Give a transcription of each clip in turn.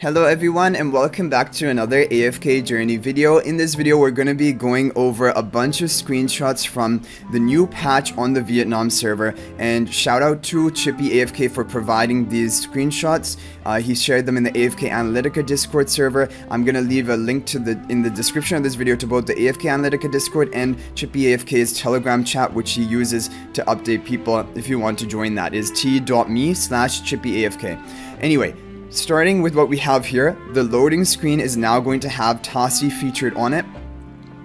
Hello everyone and welcome back to another AFK journey video. In this video we're going to be going over a bunch of screenshots from the new patch on the Vietnam server, and shout out to ChippyAFK for providing these screenshots. He shared them in the AFK Analytica Discord server. I'm going to leave a link to in the description of this video to both the AFK Analytica Discord and ChippyAFK's Telegram chat, which he uses to update people. If you want to join, that is t.me/ChippyAFK. Anyway, starting with what we have here, the loading screen is now going to have TASI featured on it,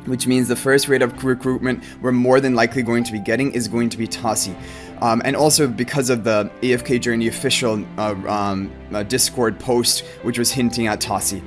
which means the first rate of recruitment we're more than likely going to be getting is going to be TASI. And also because of the AFK Journey official Discord post, which was hinting at TASI.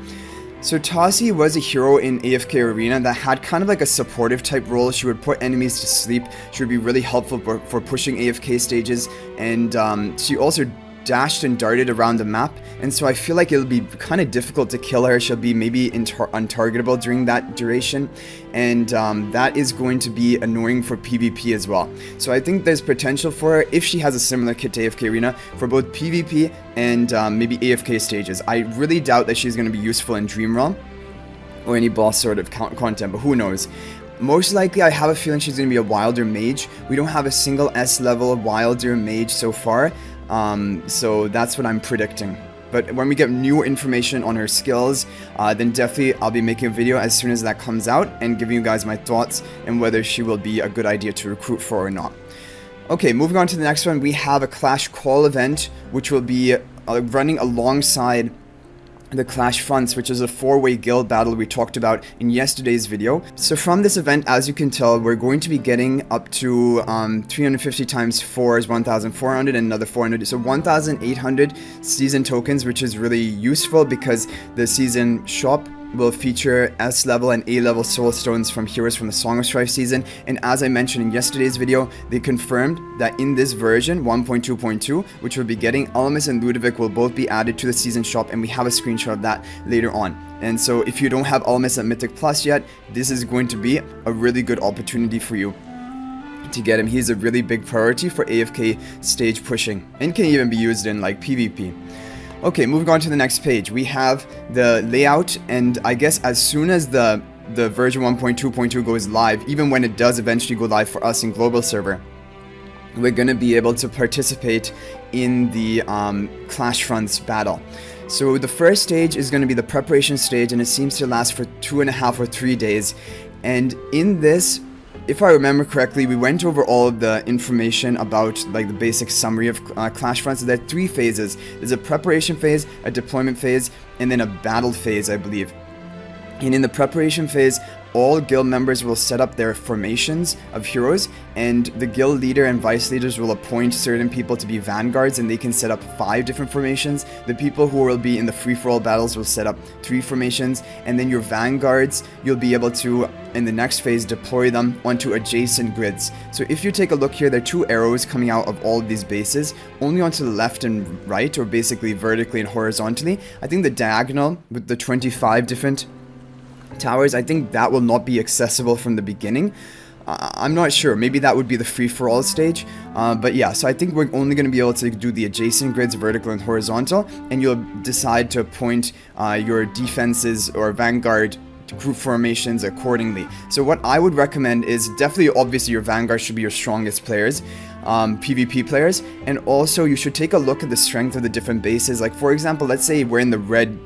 So Tosi was a hero in AFK Arena that had kind of like a supportive type role. She would put enemies to sleep. She would be really helpful for pushing AFK stages, and she also dashed and darted around the map, and so I feel like it'll be kind of difficult to kill her. She'll be maybe untargetable during that duration, and that is going to be annoying for PvP as well. So I think there's potential for her, if she has a similar kit to AFK Arena, for both PvP and maybe AFK stages. I really doubt that she's going to be useful in Dream Realm or any boss sort of content, but who knows. Most likely, I have a feeling she's going to be a Wilder Mage. We don't have a single S level Wilder Mage so far, so that's what I'm predicting. But when we get new information on her skills, then definitely I'll be making a video as soon as that comes out and giving you guys my thoughts and whether she will be a good idea to recruit for or not. Okay, moving on to the next one, we have a Clash Call event, which will be running alongside the CLASHFRONTS, which is a 4-way guild battle we talked about in yesterday's video. So from this event, as you can tell, we're going to be getting up to 350 times 4 is 1,400 and another 400. So 1,800 season tokens, which is really useful because the season shop will feature S level and A level soul stones from heroes from the Song of Strife season. And as I mentioned in yesterday's video, they confirmed that in this version 1.2.2, which we'll be getting, Almas and Ludovic will both be added to the season shop, and we have a screenshot of that later on. And so if you don't have Almas at Mythic Plus yet, this is going to be a really good opportunity for you to get him. He's a really big priority for AFK stage pushing and can even be used in like PvP. Okay, moving on to the next page, we have the layout, and I guess as soon as the version 1.2.2 goes live, even when it does eventually go live for us in global server, we're going to be able to participate in the CLASHFRONTS battle. So the first stage is going to be the preparation stage, and it seems to last for 2.5 or 3 days. And in this, if I remember correctly, we went over all of the information about like the basic summary of CLASHFRONTS. So there are 3 phases. There's a preparation phase, a deployment phase, and then a battle phase, I believe. And in the preparation phase, all guild members will set up their formations of heroes, and the guild leader and vice leaders will appoint certain people to be vanguards, and they can set up 5 different formations. The people who will be in the free-for-all battles will set up 3 formations, and then your vanguards, you'll be able to, in the next phase, deploy them onto adjacent grids. So if you take a look here, there are 2 arrows coming out of all of these bases, only onto the left and right, or basically vertically and horizontally. I think the diagonal with the 25 different towers, I think that will not be accessible from the beginning. I'm not sure, maybe that would be the free-for-all stage, but yeah, so I think we're only going to be able to do the adjacent grids, vertical and horizontal, and you'll decide to appoint your defenses or vanguard group formations accordingly. So what I would recommend is definitely, obviously, your vanguard should be your strongest players, PvP players, and also you should take a look at the strength of the different bases. Like for example, let's say we're in the red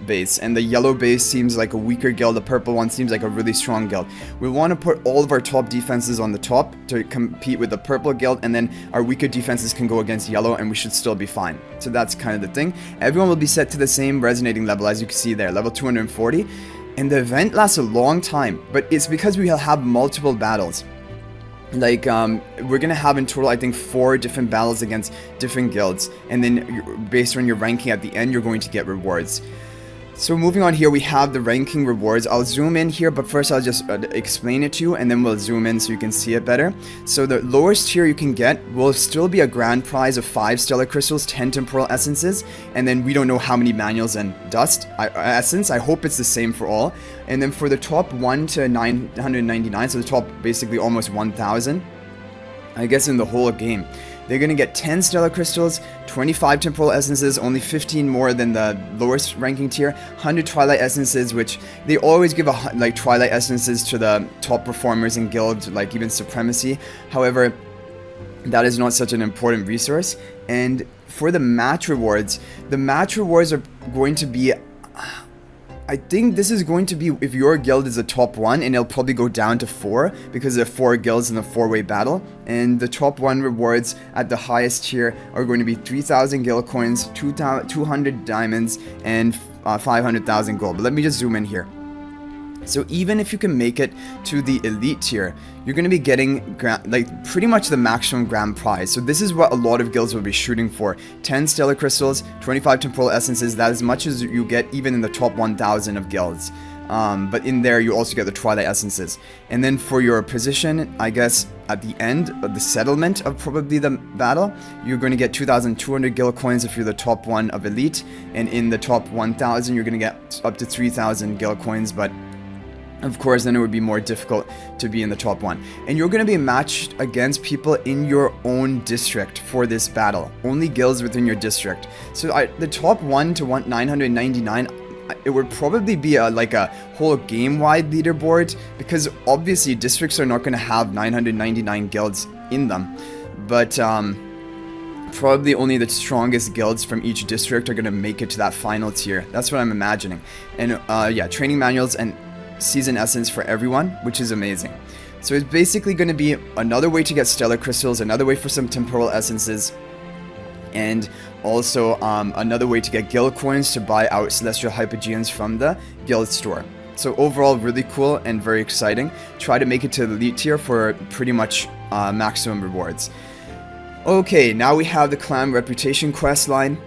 base and the yellow base seems like a weaker guild, the purple one seems like a really strong guild. We want to put all of our top defenses on the top to compete with the purple guild, and then our weaker defenses can go against yellow and we should still be fine. So that's kind of the thing. Everyone will be set to the same resonating level, as you can see there, level 240. And the event lasts a long time, but it's because we will have multiple battles. Like, we're gonna have in total, I think, 4 different battles against different guilds, and then based on your ranking at the end, you're going to get rewards. So moving on here, we have the ranking rewards. I'll zoom in here, but first I'll just explain it to you, and then we'll zoom in so you can see it better. So the lowest tier you can get will still be a grand prize of 5 stellar crystals, 10 temporal essences, and then we don't know how many manuals and dust essence. I hope it's the same for all. And then for the top 1 to 999, so the top basically almost 1,000, I guess, in the whole game, they're going to get 10 stellar crystals, 25 temporal essences, only 15 more than the lowest ranking tier, 100 twilight essences, which they always give like twilight essences to the top performers in guilds, like even supremacy. However, that is not such an important resource. And for the match rewards are going to be, I think this is going to be if your guild is a top 1, and it'll probably go down to 4 because there are 4 guilds in a 4-way battle. And the top 1 rewards at the highest tier are going to be 3,000 guild coins, 200 diamonds, and 500,000 gold. But let me just zoom in here. So even if you can make it to the elite tier, you're going to be getting like pretty much the maximum grand prize. So this is what a lot of guilds will be shooting for. 10 stellar crystals, 25 temporal essences, that is as much as you get even in the top 1,000 of guilds. But in there you also get the twilight essences. And then for your position, I guess at the end of the settlement of probably the battle, you're going to get 2,200 guild coins if you're the top 1 of elite. And in the top 1,000 you're going to get up to 3,000 guild coins, but of course, then it would be more difficult to be in the top 1. And you're going to be matched against people in your own district for this battle. Only guilds within your district. So the top 1 to 999, it would probably be like a whole game-wide leaderboard, because obviously districts are not going to have 999 guilds in them. But probably only the strongest guilds from each district are going to make it to that final tier. That's what I'm imagining. And yeah, training manuals and season essence for everyone, which is amazing. So it's basically going to be another way to get stellar crystals, another way for some temporal essences, and also another way to get guild coins to buy out celestial hypogeans from the guild store. So overall, really cool and very exciting. Try to make it to the elite tier for pretty much maximum rewards. Okay, now we have the clan reputation quest line.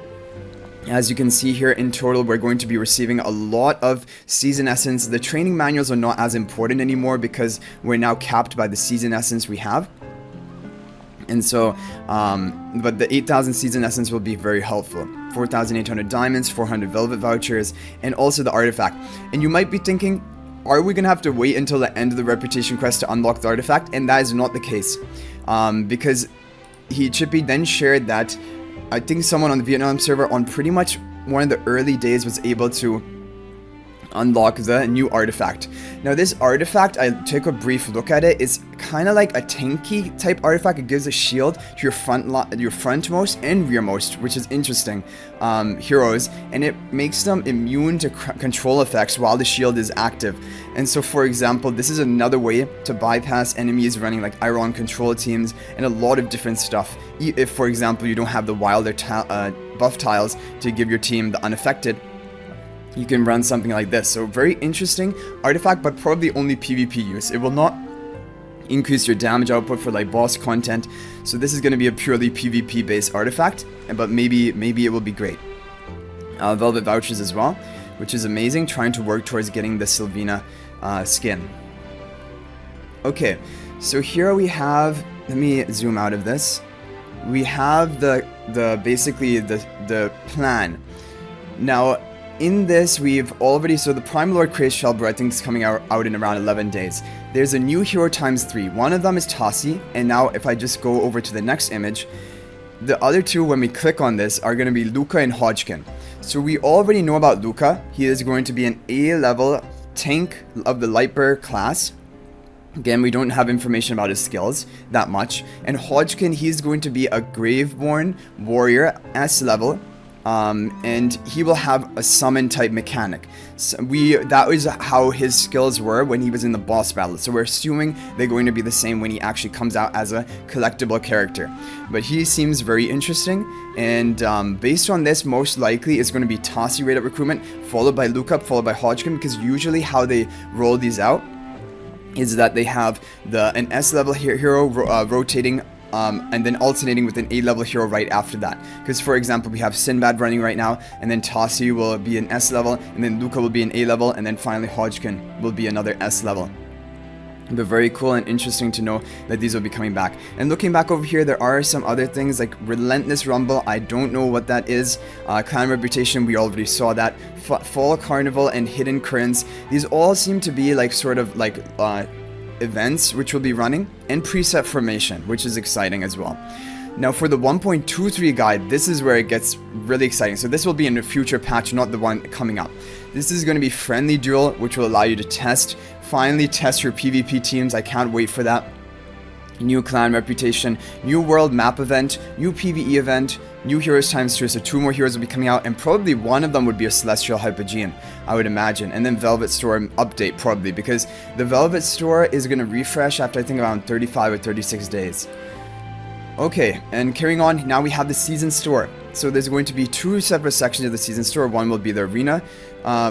As you can see here, in total, we're going to be receiving a lot of season essence. The training manuals are not as important anymore because we're now capped by the season essence we have. And so, but the 8,000 season essence will be very helpful. 4,800 diamonds, 400 velvet vouchers, and also the artifact. And you might be thinking, are we going to have to wait until the end of the reputation quest to unlock the artifact? And that is not the case. Because Chippy then shared that I think someone on the Vietnam server on pretty much one of the early days was able to unlock the new artifact. Now this artifact, I took a brief look at it, is kind of like a tanky type artifact. It gives a shield to your frontmost and rearmost, which is interesting, heroes, and it makes them immune to control effects while the shield is active. And so, for example, this is another way to bypass enemies running like iron control teams and a lot of different stuff. If, for example, you don't have the wilder buff tiles to give your team the unaffected, you can run something like this. So very interesting artifact, but probably only PvP use. It will not increase your damage output for like boss content. So this is going to be a purely PvP based artifact, but maybe it will be great. Velvet vouchers as well, which is amazing. Trying to work towards getting the Sylvina skin. Okay, so here we have, let me zoom out of this. We have basically the plan. Now, in this, we've already, so the Prime Lord Craze Shellbro, I think, is coming out in around 11 days. There's a new hero times 3. One of them is Tosi, and now if I just go over to the next image, the other two, when we click on this, are going to be LUCCA and HODGKIN. So we already know about LUCCA. He is going to be an A-level tank of the Lightbearer class. Again, we don't have information about his skills that much. And HODGKIN, he's going to be a Graveborn warrior S-level. And he will have a summon type mechanic. So that is how his skills were when he was in the boss battle. So we're assuming they're going to be the same when he actually comes out as a collectible character. But he seems very interesting. And based on this, most likely is going to be TASI rate of recruitment, followed by LUCCA, followed by HODGKIN, because usually how they roll these out is that they have an S-level hero rotating and then alternating with an A-level hero right after that. Because, for example, we have Sinbad running right now, and then Tosi will be an S-level, and then LUCCA will be an A-level, and then finally HODGKIN will be another S-level. But very cool and interesting to know that these will be coming back. And looking back over here, there are some other things like Relentless Rumble. I don't know what that is. Clan Reputation, we already saw that. Fall Carnival and Hidden Currents. These all seem to be like sort of like events which will be running, and preset formation, which is exciting as well. Now for the 1.23 guide, this is where it gets really exciting. So this will be in a future patch, not the one coming up. This is going to be friendly duel, which will allow you to finally test your PvP teams. I can't wait for that. New clan reputation, new world map event, new PvE event, new heroes ×2, so 2 more heroes will be coming out, and probably one of them would be a celestial HODGKIN, I would imagine, and then Velvet Store update probably, because the Velvet Store is going to refresh after I think around 35 or 36 days. Okay, and carrying on, now we have the season store. So there's going to be 2 separate sections of the season store. One will be the arena,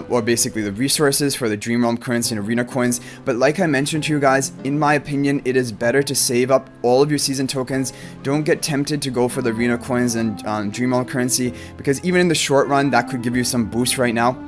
or basically the resources for the Dream Realm currency and arena coins. But like I mentioned to you guys, in my opinion, it is better to save up all of your season tokens. Don't get tempted to go for the arena coins and Dream Realm currency, because even in the short run, that could give you some boost right now.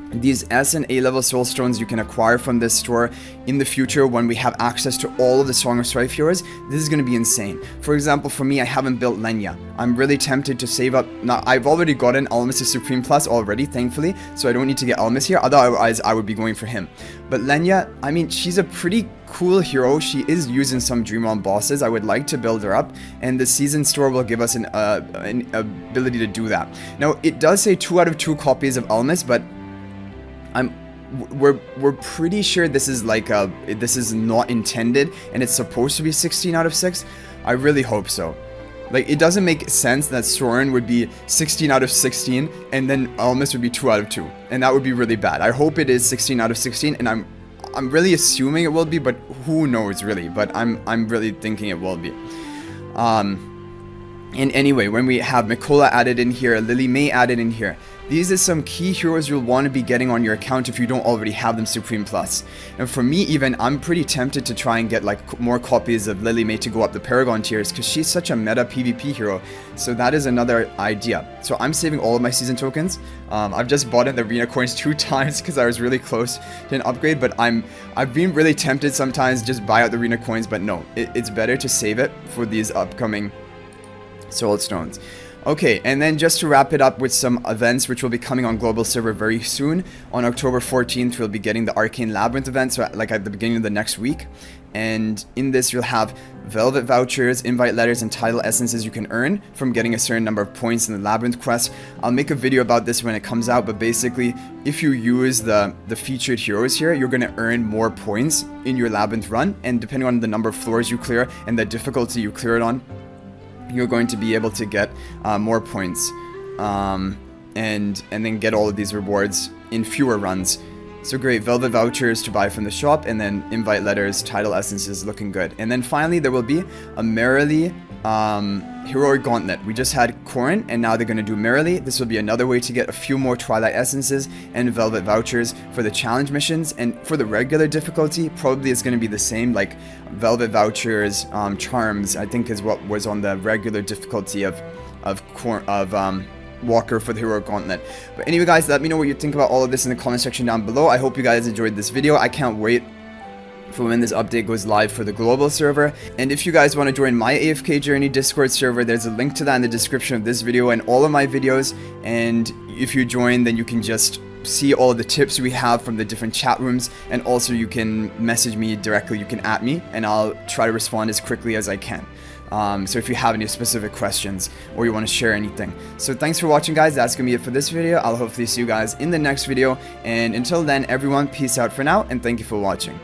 These S and A level soul stones you can acquire from this store in the future when we have access to all of the Song of Strife heroes. This is going to be insane. For example, for me, I haven't built Lenya. I'm really tempted to save up. Now, I've already gotten Almas to Supreme Plus already, thankfully, so I don't need to get Almas here. Otherwise, I would be going for him. But Lenya, I mean, she's a pretty cool hero. She is using some Dream Realm bosses. I would like to build her up, and the season store will give us an ability to do that. Now, it does say 2 out of 2 copies of Almas, but we're pretty sure this is like this is not intended and it's supposed to be 16 out of 6. I really hope so. Like, it doesn't make sense that Soren would be 16 out of 16 and then Almas would be 2 out of 2, and that would be really bad. I hope it is 16 out of 16, and I'm really assuming it will be, but who knows really, but I'm really thinking it will be. And anyway, when we have Mikola added in here, Lily May added in here, these are some key heroes you'll want to be getting on your account if you don't already have them Supreme Plus. And for me even, I'm pretty tempted to try and get like more copies of Lily May to go up the Paragon tiers, because she's such a meta PvP hero. So that is another idea. So I'm saving all of my season tokens. I've just bought in the arena coins 2 times because I was really close to an upgrade, but I've been really tempted sometimes just buy out the arena coins, but no, it's better to save it for these upcoming soul stones. Okay, and then just to wrap it up with some events which will be coming on global server very soon. On October 14th, we'll be getting the Arcane Labyrinth event, so like at the beginning of the next week. And in this, you'll have Velvet vouchers, invite letters, and title essences you can earn from getting a certain number of points in the Labyrinth quest. I'll make a video about this when it comes out, but basically, if you use the featured heroes here, you're going to earn more points in your Labyrinth run, and depending on the number of floors you clear and the difficulty you clear it on, you're going to be able to get more points and then get all of these rewards in fewer runs. So great, Velvet vouchers to buy from the shop, and then invite letters, title essences, looking good. And then finally there will be a Merrily Heroic Gauntlet. We just had Corrin, and now they're going to do Merrily. This will be another way to get a few more Twilight essences and Velvet vouchers for the challenge missions. And for the regular difficulty, probably it's going to be the same, like Velvet vouchers, charms, I think is what was on the regular difficulty of Walker for the Heroic Gauntlet. But anyway guys, let me know what you think about all of this in the comment section down below. I hope you guys enjoyed this video. I can't wait for when this update goes live for the global server. And if you guys want to join my AFK Journey Discord server, there's a link to that in the description of this video and all of my videos. And if you join, then you can just see all the tips we have from the different chat rooms, and also you can message me directly. You can @ me and I'll try to respond as quickly as I can. So if you have any specific questions or you want to share anything. So thanks for watching guys, that's gonna be it for this video. I'll hopefully see you guys in the next video, and until then everyone, peace out for now, and thank you for watching.